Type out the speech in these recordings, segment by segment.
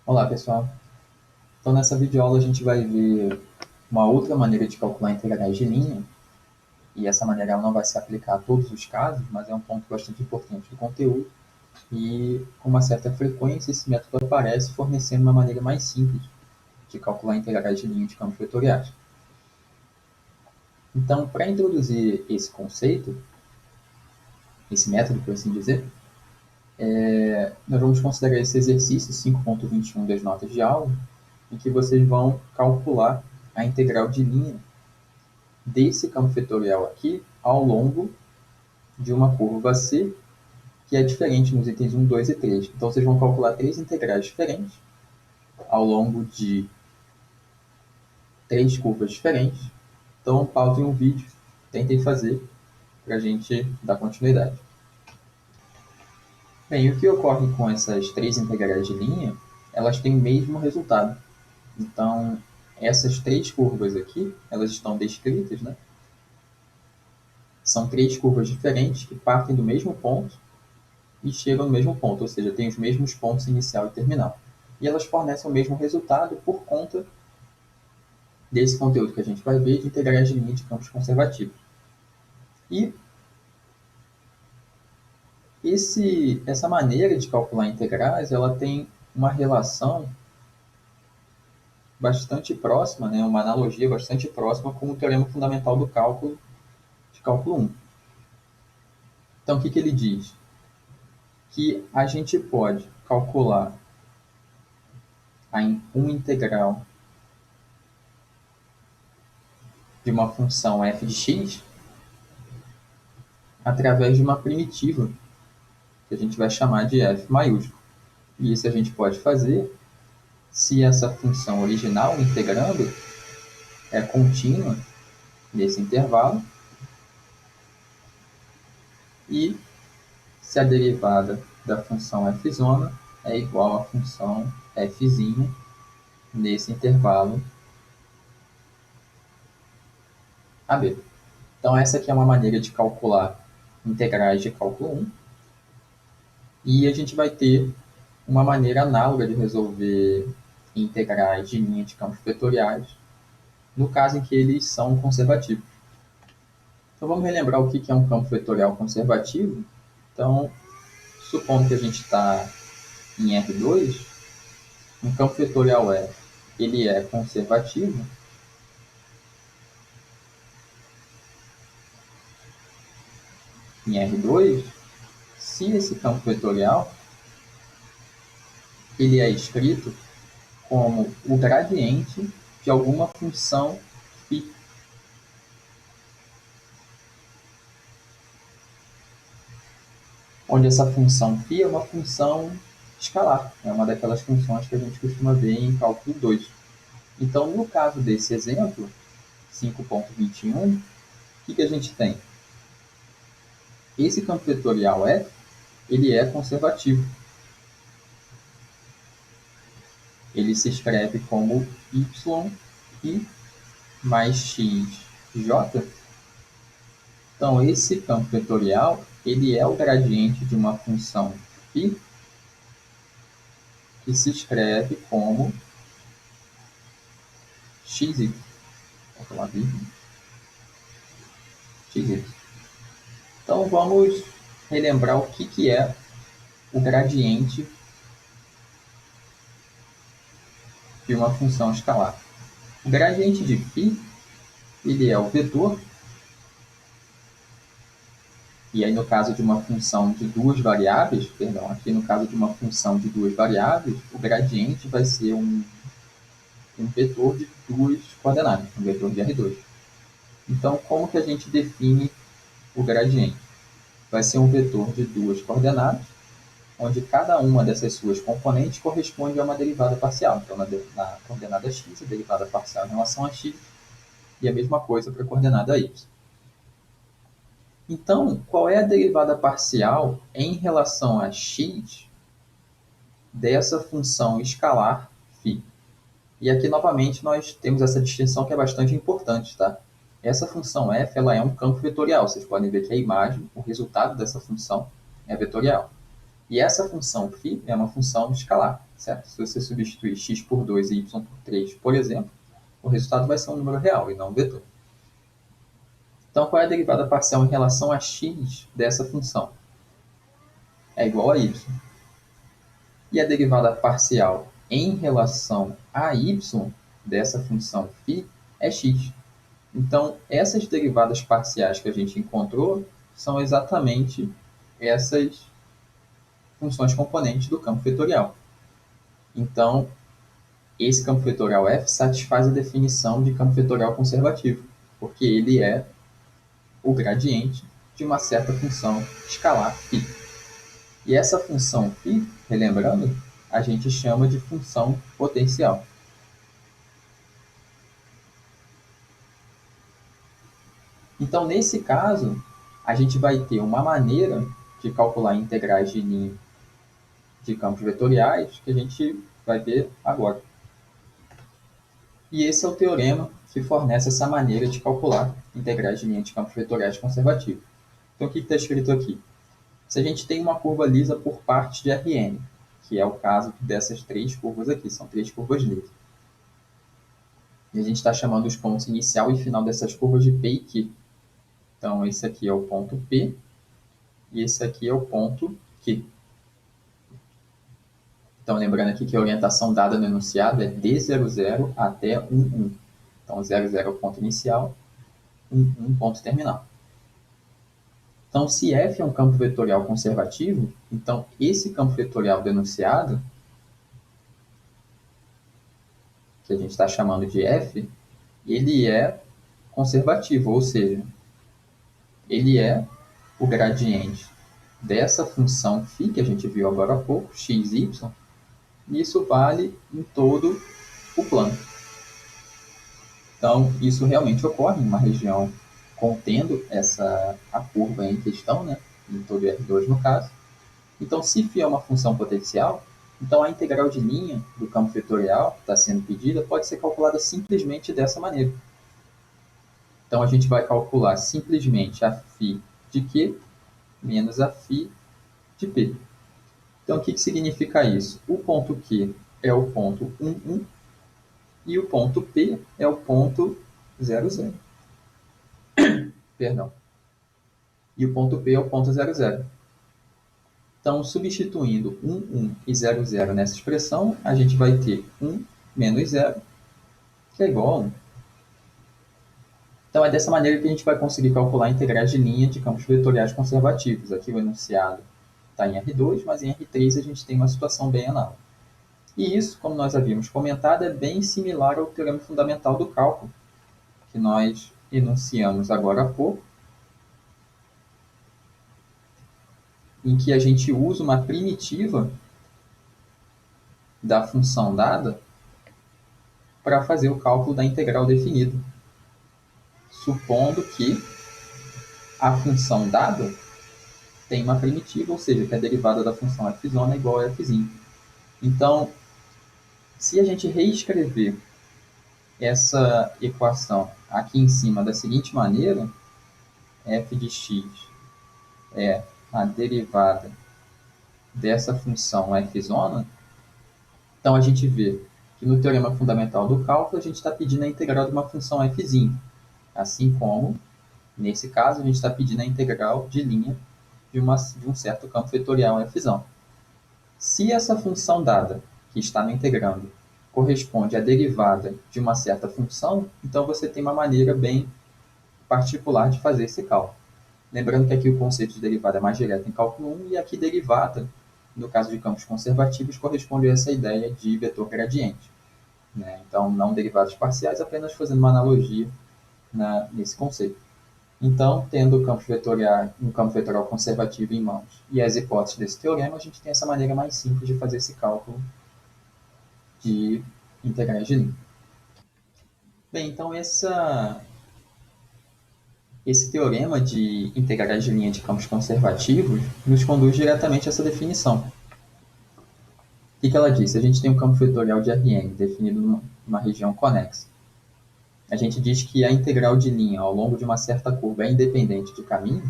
Olá, pessoal. Então, nessa videoaula a gente vai ver uma outra maneira de calcular integrais de linha, e essa maneira ela não vai se aplicar a todos os casos, mas é um ponto bastante importante do conteúdo, e com uma certa frequência esse método aparece fornecendo uma maneira mais simples de calcular integrais de linha de campos vetoriais. Então, para introduzir esse conceito, esse método, por assim dizer, nós vamos considerar esse exercício 5.21 das notas de aula, em que vocês vão calcular a integral de linha desse campo vetorial aqui ao longo de uma curva C, que é diferente nos itens 1, 2 e 3. Então, vocês vão calcular três integrais diferentes ao longo de três curvas diferentes. Então, pausem o vídeo, tentem fazer para a gente dar continuidade. Bem, o que ocorre com essas três integrais de linha? Elas têm o mesmo resultado. Então, essas três curvas aqui, elas estão descritas, né? São três curvas diferentes que partem do mesmo ponto e chegam no mesmo ponto, ou seja, têm os mesmos pontos inicial e terminal. E elas fornecem o mesmo resultado por conta desse conteúdo que a gente vai ver de integrais de linha de campos conservativos. E essa maneira de calcular integrais, ela tem uma relação bastante próxima, né, uma analogia bastante próxima com o teorema fundamental do cálculo de cálculo 1. Então, o que ele diz? Que a gente pode calcular uma integral de uma função f de x através de uma primitiva, que a gente vai chamar de f maiúsculo. E isso a gente pode fazer se essa função original, integrando, é contínua nesse intervalo e se a derivada da função f' é igual à função f' nesse intervalo AB. Então, essa aqui é uma maneira de calcular integrais de cálculo 1. E a gente vai ter uma maneira análoga de resolver integrais de linha de campos vetoriais, no caso em que eles são conservativos. Então, vamos relembrar o que é um campo vetorial conservativo. Então, supondo que a gente está em R2, um campo vetorial F ele é conservativo em R2 se esse campo vetorial ele é escrito como o gradiente de alguma função φ. Onde essa função φ é uma função escalar, é uma daquelas funções que a gente costuma ver em cálculo 2. Então, no caso desse exemplo, 5.21, o que a gente tem? Esse campo vetorial F, ele é conservativo. Ele se escreve como y mais xj. Então, esse campo vetorial, ele é o gradiente de uma função φ que se escreve como xy. Vou falar xy. Então, vamos relembrar o que é o gradiente de uma função escalar. O gradiente de φ, ele é o vetor, e aí no caso de uma função de duas variáveis, perdão, aqui no caso de uma função de duas variáveis, o gradiente vai ser um vetor de duas coordenadas, um vetor de R2. Então, como que a gente define o gradiente? Vai ser um vetor de duas coordenadas, onde cada uma dessas suas componentes corresponde a uma derivada parcial. Então, na coordenada x, a derivada parcial em relação a x, e a mesma coisa para a coordenada y. Então, qual é a derivada parcial em relação a x dessa função escalar φ? E aqui, novamente, nós temos essa distinção que é bastante importante, tá? Essa função f ela é um campo vetorial. Vocês podem ver que a imagem, o resultado dessa função é vetorial. E essa função φ é uma função escalar. certo? Se você substituir x por 2 e y por 3, por exemplo, o resultado vai ser um número real e não um vetor. Então, qual é a derivada parcial em relação a x dessa função? É igual a y. E a derivada parcial em relação a y dessa função φ é x. Então, essas derivadas parciais que a gente encontrou são exatamente essas funções componentes do campo vetorial. Então, esse campo vetorial f satisfaz a definição de campo vetorial conservativo, porque ele é o gradiente de uma certa função escalar φ. E essa função φ, relembrando, a gente chama de função potencial. Então, nesse caso, a gente vai ter uma maneira de calcular integrais de linha de campos vetoriais que a gente vai ver agora. E esse é o teorema que fornece essa maneira de calcular integrais de linha de campos vetoriais conservativos. Então, o que está escrito aqui? Se a gente tem uma curva lisa por partes de Rn, que é o caso dessas três curvas aqui, são três curvas lisas. E a gente está chamando os pontos inicial e final dessas curvas de P e Q. Então, esse aqui é o ponto P e esse aqui é o ponto Q. Então, lembrando aqui que a orientação dada no enunciado é de 00 até 1. Então, 00 é o ponto inicial, 1 ponto terminal. Então, se f é um campo vetorial conservativo, então esse campo vetorial do enunciado, que a gente está chamando de f, ele é conservativo, ou seja, ele é o gradiente dessa função φ que a gente viu agora há pouco, x, y, e isso vale em todo o plano. Então, isso realmente ocorre em uma região contendo a curva em questão, né? Em todo R2 no caso. Então, se φ é uma função potencial, então a integral de linha do campo vetorial que está sendo pedida pode ser calculada simplesmente dessa maneira. Então, a gente vai calcular simplesmente a φ de Q menos a φ de P. Então, o que significa isso? O ponto Q é o ponto 1, e o ponto P é o ponto 00. Perdão. E o ponto P é o ponto 00. Então, substituindo 1 e 00 nessa expressão, a gente vai ter 1 menos 0, que é igual a 1. Então, é dessa maneira que a gente vai conseguir calcular integrais de linha de campos vetoriais conservativos. Aqui o enunciado está em R2, mas em R3 a gente tem uma situação bem análoga. E isso, como nós havíamos comentado, é bem similar ao teorema fundamental do cálculo, que nós enunciamos agora há pouco, em que a gente usa uma primitiva da função dada para fazer o cálculo da integral definida, supondo que a função dada tem uma primitiva, ou seja, que a derivada da função f é igual a f'. Então, se a gente reescrever essa equação aqui em cima da seguinte maneira, f de x é a derivada dessa função f', então a gente vê que no teorema fundamental do cálculo a gente está pedindo a integral de uma função f', assim como, nesse caso, a gente está pedindo a integral de linha de um certo campo vetorial f'. Se essa função dada, que está me integrando, corresponde à derivada de uma certa função, então você tem uma maneira bem particular de fazer esse cálculo. Lembrando que aqui o conceito de derivada é mais direto em cálculo 1, e aqui derivada, no caso de campos conservativos, corresponde a essa ideia de vetor gradiente. Né? Então, não derivadas parciais, apenas fazendo uma analogia nesse conceito. Então, tendo um campo vetorial conservativo em mãos e as hipóteses desse teorema, a gente tem essa maneira mais simples de fazer esse cálculo de integrais de linha. Bem, então esse teorema de integrais de linha de campos conservativos nos conduz diretamente a essa definição. O que ela diz? Se a gente tem um campo vetorial de Rn definido numa região conexa, a gente diz que a integral de linha ao longo de uma certa curva é independente de caminho,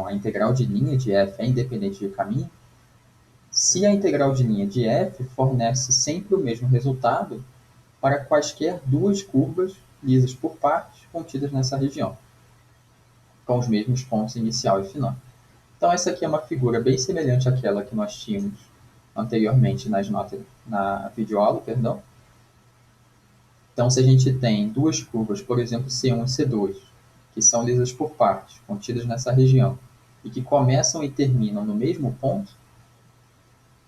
a integral de linha de f é independente de caminho, se a integral de linha de f fornece sempre o mesmo resultado para quaisquer duas curvas lisas por partes contidas nessa região, com os mesmos pontos inicial e final. Então essa aqui é uma figura bem semelhante àquela que nós tínhamos anteriormente nas notas, na videoaula, perdão. Então se a gente tem duas curvas, por exemplo, C1 e C2, que são lisas por partes, contidas nessa região, e que começam e terminam no mesmo ponto,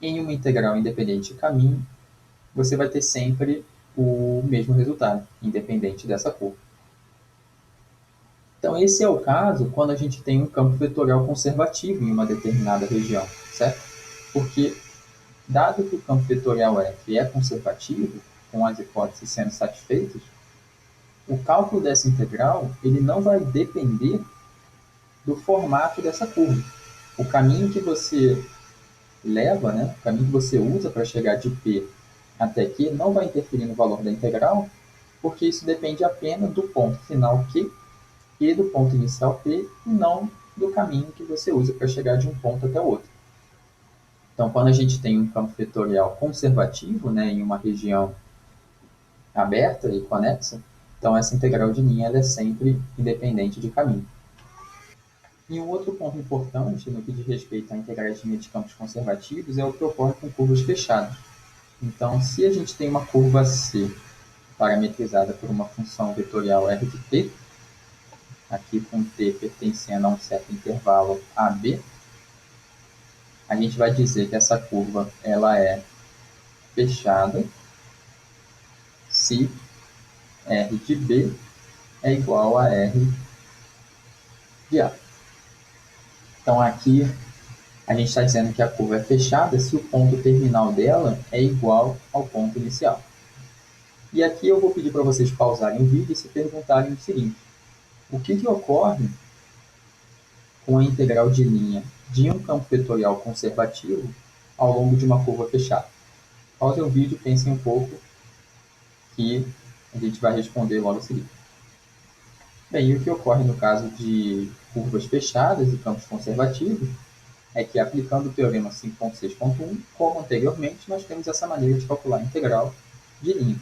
em uma integral independente de caminho, você vai ter sempre o mesmo resultado, independente dessa curva. Então, esse é o caso quando a gente tem um campo vetorial conservativo em uma determinada região, certo? Porque, dado que o campo vetorial F é conservativo, com as hipóteses sendo satisfeitas, o cálculo dessa integral ele não vai depender do formato dessa curva. O caminho que você leva, né, o caminho que você usa para chegar de P até Q não vai interferir no valor da integral, porque isso depende apenas do ponto final Q e do ponto inicial P, e não do caminho que você usa para chegar de um ponto até o outro. Então, quando a gente tem um campo vetorial conservativo, né, em uma região aberta e conexa, então essa integral de linha ela é sempre independente de caminho. E um outro ponto importante no que diz respeito à integrais de linha de campos conservativos é o que ocorre com curvas fechadas. Então, se a gente tem uma curva C parametrizada por uma função vetorial r de t, aqui com t pertencendo a um certo intervalo AB, a gente vai dizer que essa curva ela é fechada se R de B é igual a R de A. Então aqui a gente está dizendo que a curva é fechada se o ponto terminal dela é igual ao ponto inicial. E aqui eu vou pedir para vocês pausarem o vídeo e se perguntarem o seguinte: o que ocorre com a integral de linha de um campo vetorial conservativo ao longo de uma curva fechada? Pausem o vídeo, pensem um pouco, que a gente vai responder logo a seguir. Bem, e o que ocorre no caso de curvas fechadas e campos conservativos é que, aplicando o teorema 5.6.1, como anteriormente, nós temos essa maneira de calcular a integral de linha.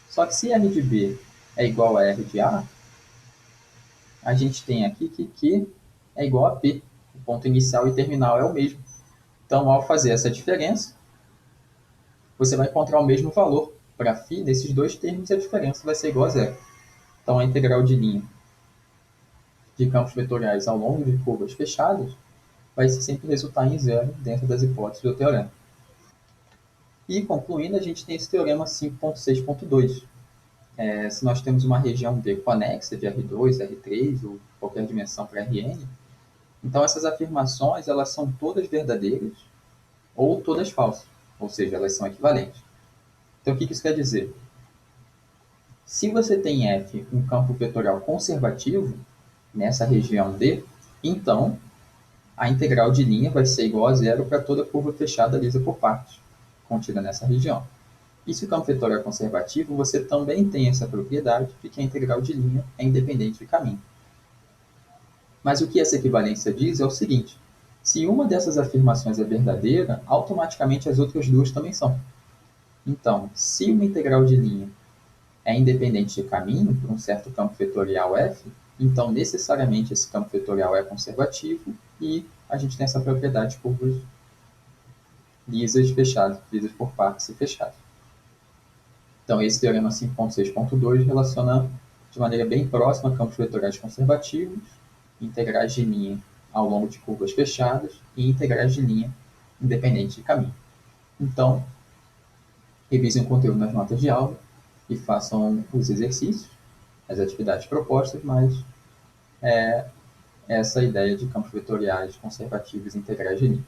Só que se R de B é igual a R de A, a gente tem aqui que Q é igual a P. O ponto inicial e terminal é o mesmo. Então, ao fazer essa diferença, você vai encontrar o mesmo valor. Para φ, nesses dois termos, a diferença vai ser igual a zero. Então, a integral de linha de campos vetoriais ao longo de curvas fechadas vai sempre resultar em zero dentro das hipóteses do teorema. E, concluindo, a gente tem esse teorema 5.6.2. Se nós temos uma região D conexa de R2, R3 ou qualquer dimensão para Rn, então essas afirmações elas são todas verdadeiras ou todas falsas, ou seja, elas são equivalentes. Então, o que isso quer dizer? Se você tem F um campo vetorial conservativo nessa região D, então a integral de linha vai ser igual a zero para toda curva fechada lisa por partes, contida nessa região. E se o campo vetorial é conservativo, você também tem essa propriedade de que a integral de linha é independente de caminho. Mas o que essa equivalência diz é o seguinte: se uma dessas afirmações é verdadeira, automaticamente as outras duas também são. Então, se uma integral de linha é independente de caminho por um certo campo vetorial f, então necessariamente esse campo vetorial é conservativo e a gente tem essa propriedade de curvas lisas fechadas, lisas por partes e fechadas. Então esse teorema 5.6.2 relaciona de maneira bem próxima campos vetoriais conservativos, integrais de linha ao longo de curvas fechadas e integrais de linha independente de caminho. Então, revisem o conteúdo nas notas de aula e façam os exercícios, as atividades propostas, mas essa ideia de campos vetoriais conservativos e integrais de linha.